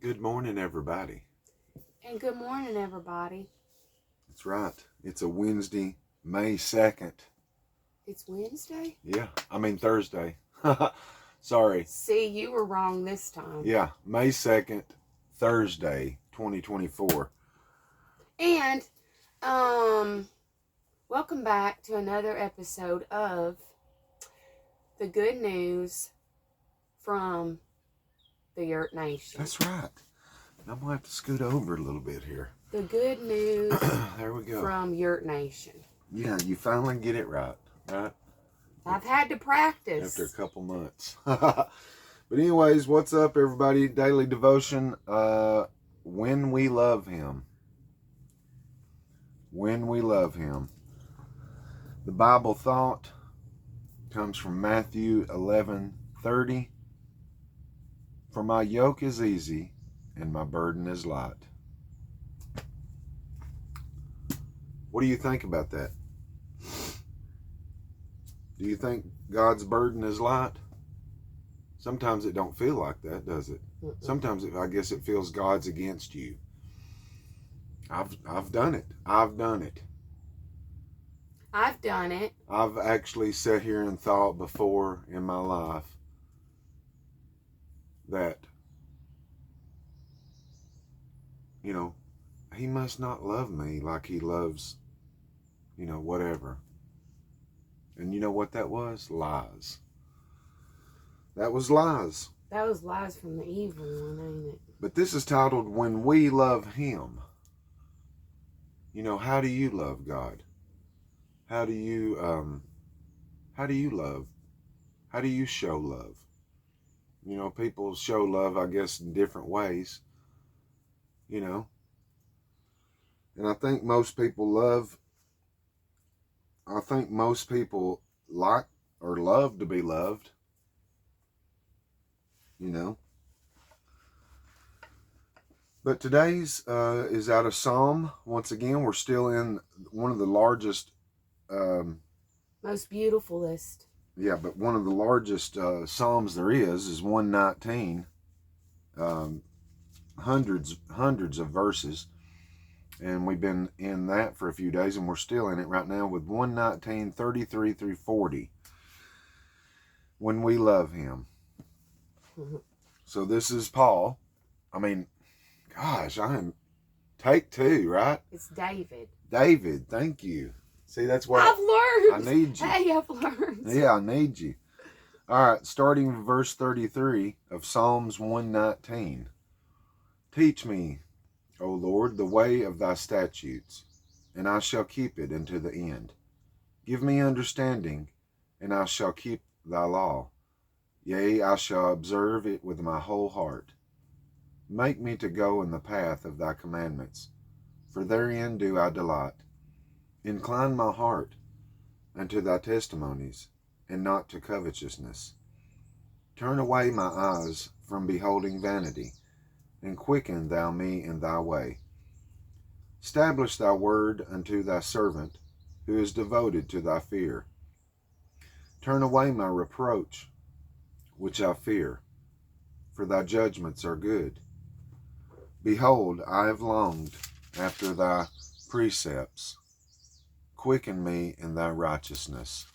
Good morning, everybody. And good morning, everybody. That's right. It's a Wednesday, May 2nd. It's Wednesday? Yeah, Thursday. Sorry. See, you were wrong this time. Yeah, May 2nd, Thursday, 2024. And, welcome back to another episode of the good news from the Yurt Nation. That's right. I'm going to have to scoot over a little bit here. The good news there we go. from Yurt Nation. Yeah, you finally get it right? I've had to practice. After a couple months. But anyways, what's up, everybody? Daily devotion, when we love him. When we love him. The Bible thought comes from Matthew 11:30. For my yoke is easy and my burden is light. What do you think about that? Do you think God's burden is light? Sometimes it don't feel like that, does it? Sometimes I guess it feels God's against you. I've done it. I've done it. I've done it. I've actually sat here and thought before in my life that, he must not love me like he loves, whatever. And you know what that was? Lies. That was lies. That was lies from the evil one, ain't it? But this is titled, When We Love Him. How do you love God? How do you love? How do you show love? People show love, I guess, in different ways. And I think most people like or love to be loved. But today's is out of Psalm. Once again, we're still in one of the largest... most beautiful list. Yeah, but one of the largest Psalms there is 119. Hundreds of verses. And we've been in that for a few days, and we're still in it right now with 119, 33 through 40. When we love him. So this is Paul. Gosh, I am take two, right? It's David. David, thank you. See, that's why I've learned. I need you. Hey, I've learned. Yeah, I need you. All right, starting with verse 33 of Psalms 119. Teach me, O Lord, the way of thy statutes, and I shall keep it unto the end. Give me understanding, and I shall keep thy law. Yea, I shall observe it with my whole heart. Make me to go in the path of thy commandments, for therein do I delight. Incline my heart unto thy testimonies, and not to covetousness. Turn away my eyes from beholding vanity, and quicken thou me in thy way. Establish thy word unto thy servant, who is devoted to thy fear. Turn away my reproach, which I fear, for thy judgments are good. Behold, I have longed after thy precepts. Quicken me in thy righteousness.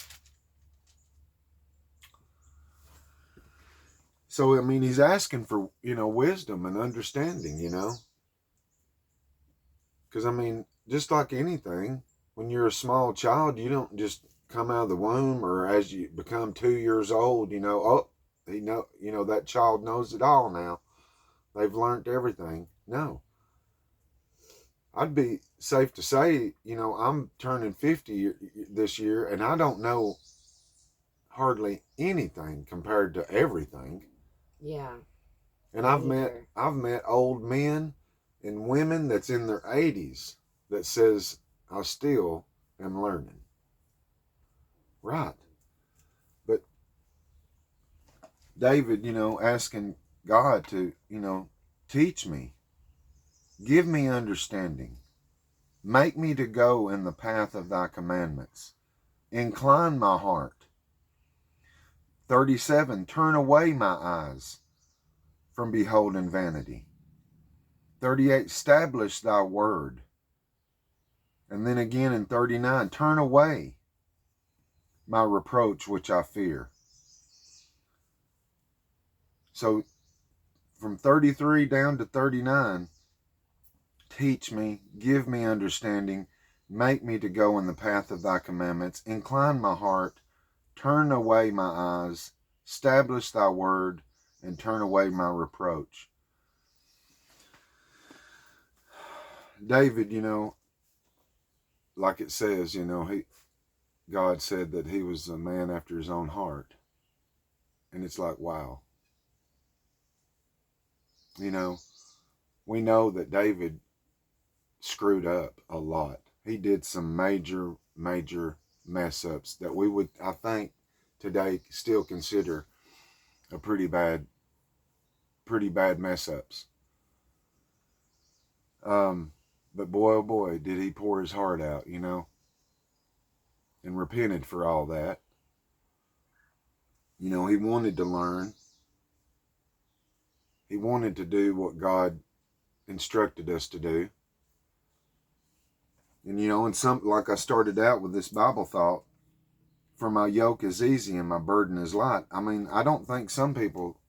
So, he's asking for, wisdom and understanding, Because, just like anything, when you're a small child, you don't just come out of the womb, or as you become 2 years old, that child knows it all now. They've learned everything. No. I'd be safe to say, I'm turning 50 this year, and I don't know hardly anything compared to everything. Yeah. And I've met old men and women that's in their 80s that says, I still am learning. Right. But David, asking God to, teach me. Give me understanding. Make me to go in the path of thy commandments. Incline my heart. 37, turn away my eyes from beholding vanity. 38, establish thy word. And then again in 39, turn away my reproach which I fear. So from 33 down to 39, teach me, give me understanding, make me to go in the path of thy commandments, incline my heart, turn away my eyes, establish thy word, and turn away my reproach. David, like it says, God said that he was a man after his own heart. And it's like, wow. We know that David screwed up a lot. He did some major, major mess ups that we would, I think, today still consider a pretty bad mess ups. But boy, oh boy, did he pour his heart out, and repented for all that. He wanted to learn. He wanted to do what God instructed us to do. And some, like I started out with this Bible thought, for my yoke is easy and my burden is light. I mean, I don't think some people,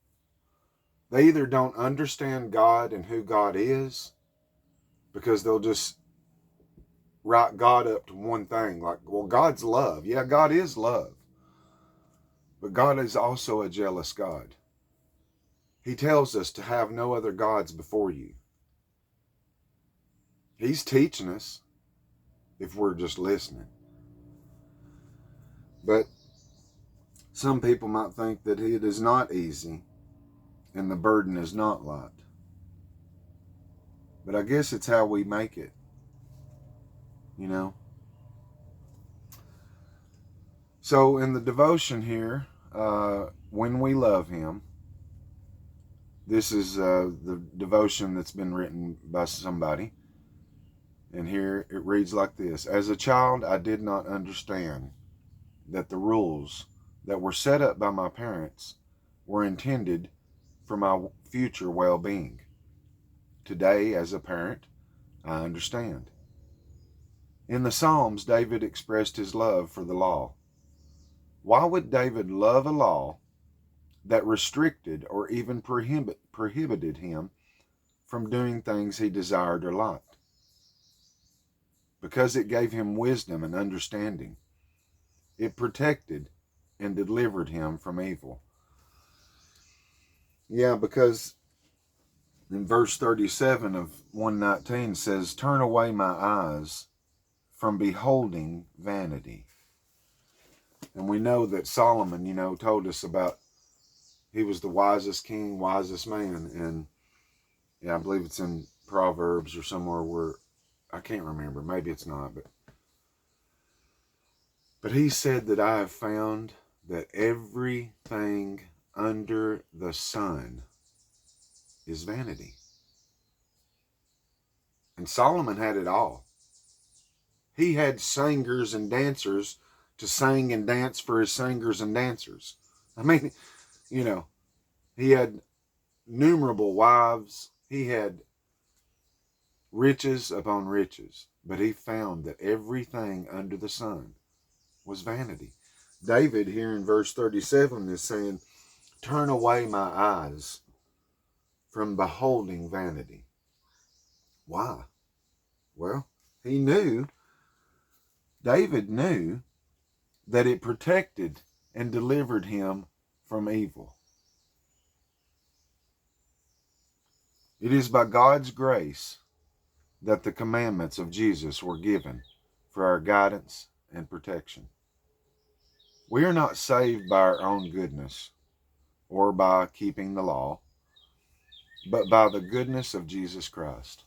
they either don't understand God and who God is, because they'll just write God up to one thing. Like, well, God's love. Yeah, God is love. But God is also a jealous God. He tells us to have no other gods before you. He's teaching us if we're just listening. But some people might think that it is not easy and the burden is not light. But I guess it's how we make it, So in the devotion here, when we love him, this is the devotion that's been written by somebody. And here it reads like this. As a child, I did not understand that the rules that were set up by my parents were intended for my future well-being. Today, as a parent, I understand. In the Psalms, David expressed his love for the law. Why would David love a law that restricted or even prohibited him from doing things he desired or liked? Because it gave him wisdom and understanding. It protected and delivered him from evil. Yeah, because in verse 37 of 119 says, turn away my eyes from beholding vanity. And we know that Solomon, told us about, he was the wisest king, wisest man. And yeah, I believe it's in Proverbs or somewhere where, I can't remember, maybe it's not, but he said that I have found that everything under the sun is vanity. And Solomon had it all. He had singers and dancers to sing and dance for his singers and dancers. I mean, he had innumerable wives. He had riches upon riches. But he found that everything under the sun was vanity. David here in verse 37 is saying, turn away my eyes from beholding vanity. Why? Well, David knew that it protected and delivered him from evil. It is by God's grace that the commandments of Jesus were given for our guidance and protection. We are not saved by our own goodness or by keeping the law, but by the goodness of Jesus Christ.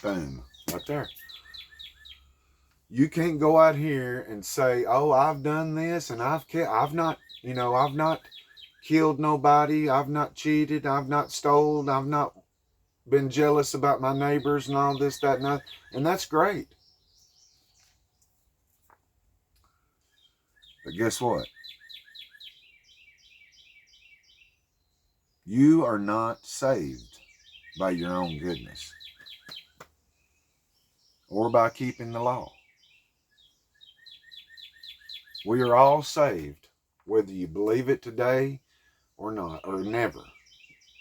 Boom, right there. You can't go out here and say, "Oh, I've done this and I've not killed nobody, I've not cheated, I've not stolen, I've not been jealous about my neighbors and all this, that, and that." And that's great. But guess what? You are not saved by your own goodness or by keeping the law. We are all saved, whether you believe it today or not, or never.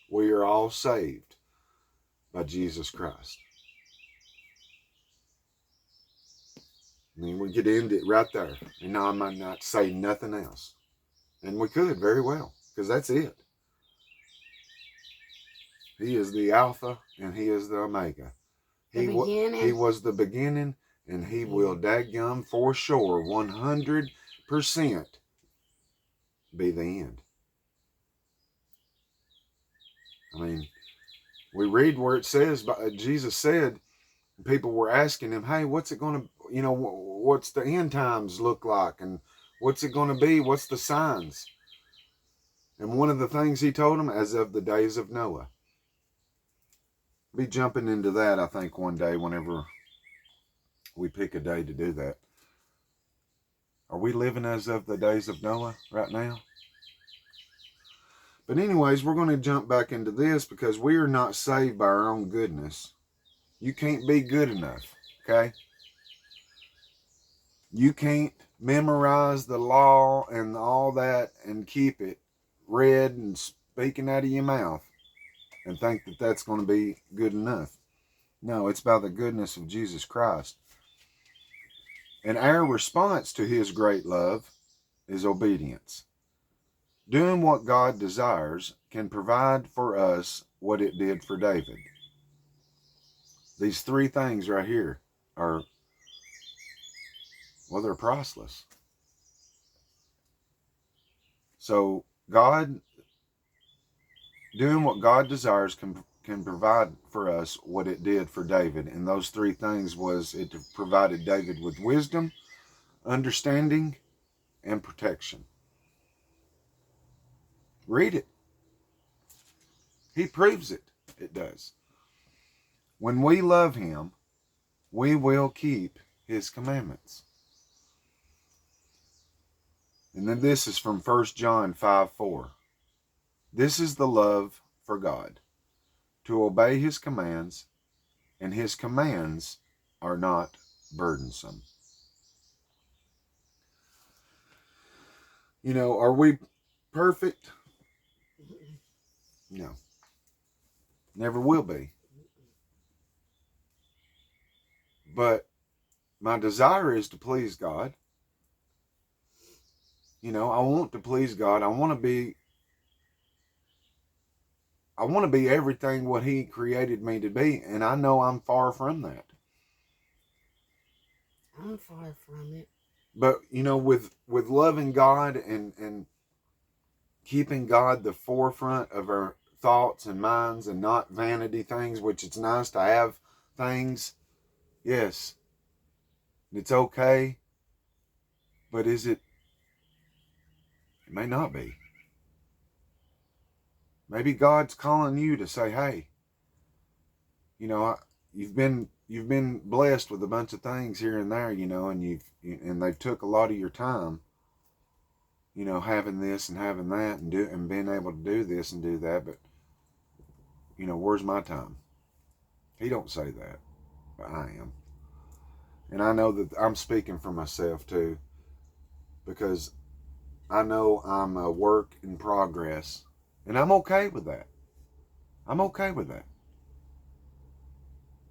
We are all saved by Jesus Christ. I mean, we could end it right there. And now I might not say nothing else. And we could very well, because that's it. He is the Alpha and He is the Omega. He was the beginning, and He will dadgum for sure 100% be the end. I mean, we read where it says, Jesus said, people were asking Him, hey, what's it going to, what's the end times look like? And what's it going to be? What's the signs? And one of the things He told them, as of the days of Noah. Be jumping into that, I think, one day whenever we pick a day to do that. Are we living as of the days of Noah right now? But anyways, we're going to jump back into this because we are not saved by our own goodness. You can't be good enough, okay? You can't memorize the law and all that and keep it read and speaking out of your mouth and think that that's going to be good enough. No, it's by the goodness of Jesus Christ. And our response to His great love is obedience. Doing what God desires can provide for us what it did for David. These three things right here are, well, they're priceless. So God, doing what God desires can provide for us what it did for David. And those three things was it provided David with wisdom, understanding, and protection. Read it. He proves it. It does. When we love Him, we will keep His commandments. And then this is from 1 John 5:4. This is the love for God, to obey His commands, and His commands are not burdensome. Are we perfect? No. Never will be. But my desire is to please God. I want to please God. I want to be everything what He created me to be, and I know I'm far from that. I'm far from it. But with loving God and keeping God the forefront of our thoughts and minds and not vanity things, which it's nice to have things. Yes, it's okay. But is it? It may not be. Maybe God's calling you to say, hey, you've been blessed with a bunch of things here and there, and they've took a lot of your time, having this and having that and being able to do this and do that, but where's my time? He don't say that, but I am. And I know that I'm speaking for myself too, because I know I'm a work in progress, and I'm okay with that. I'm okay with that.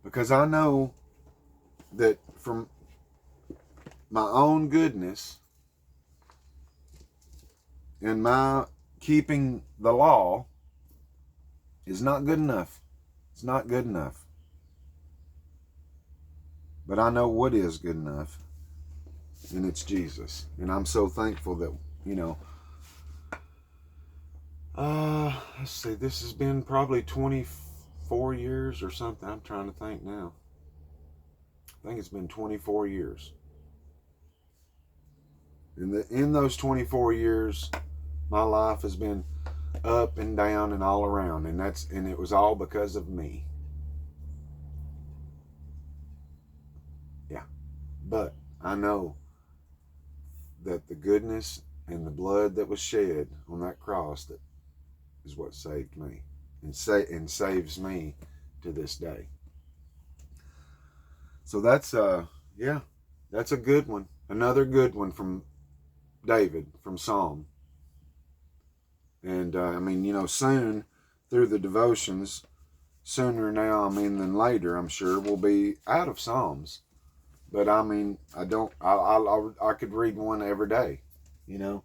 Because I know that from my own goodness and my keeping the law is not good enough. It's not good enough. But I know what is good enough, and it's Jesus. And I'm so thankful that, let's see, this has been probably 24 years or something. I'm trying to think now. I think it's been 24 years. In those 24 years, my life has been up and down and all around, and it was all because of me. Yeah. But I know that the goodness and the blood that was shed on that cross that is what saved me and saves me to this day. So that's that's a good one. Another good one from David, from Psalm. And I mean, soon through the devotions, sooner now, than later, I'm sure, we'll be out of Psalms. But I mean, I could read one every day, you know.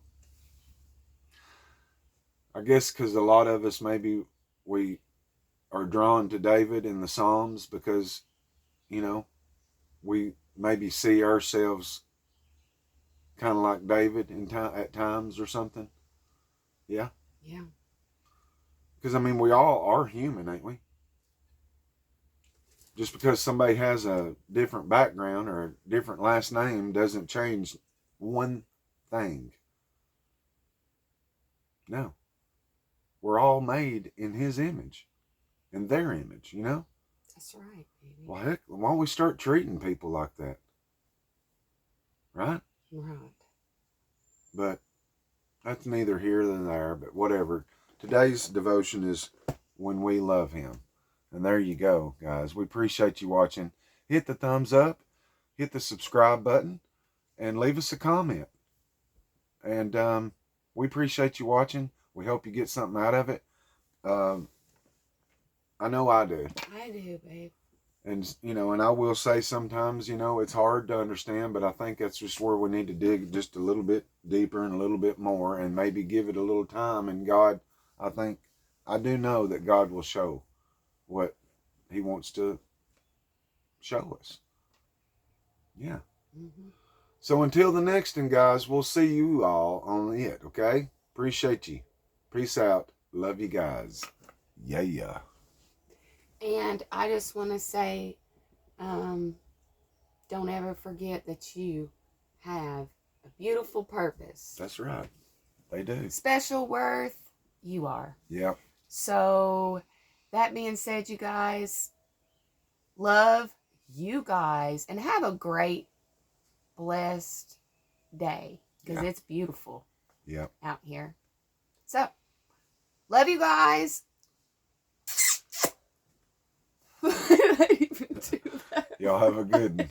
I guess because a lot of us, maybe we are drawn to David in the Psalms because, we maybe see ourselves kind of like David at times or something. Yeah. Yeah. Because we all are human, ain't we? Just because somebody has a different background or a different last name doesn't change one thing. No. We're all made in his image, in their image, That's right, baby. Well, heck, why don't we start treating people like that? Right? Right. But that's neither here nor there, but whatever. Today's devotion is when we love him. And there you go, guys. We appreciate you watching. Hit the thumbs up, hit the subscribe button, and leave us a comment. And we appreciate you watching. We hope you get something out of it. I know I do. I do, babe. And, and I will say sometimes, it's hard to understand, but I think that's just where we need to dig just a little bit deeper and a little bit more and maybe give it a little time. And God, I do know that God will show what he wants to show us. Yeah. Mm-hmm. So until the next one, guys, we'll see you all on it, okay? Appreciate you. Peace out. Love you guys. Yeah. And I just want to say, don't ever forget that you have a beautiful purpose. That's right. They do. Special worth, you are. Yep. So, that being said, you guys, love you guys and have a great, blessed day because it's beautiful out here. So, love you guys. Y'all have a good one.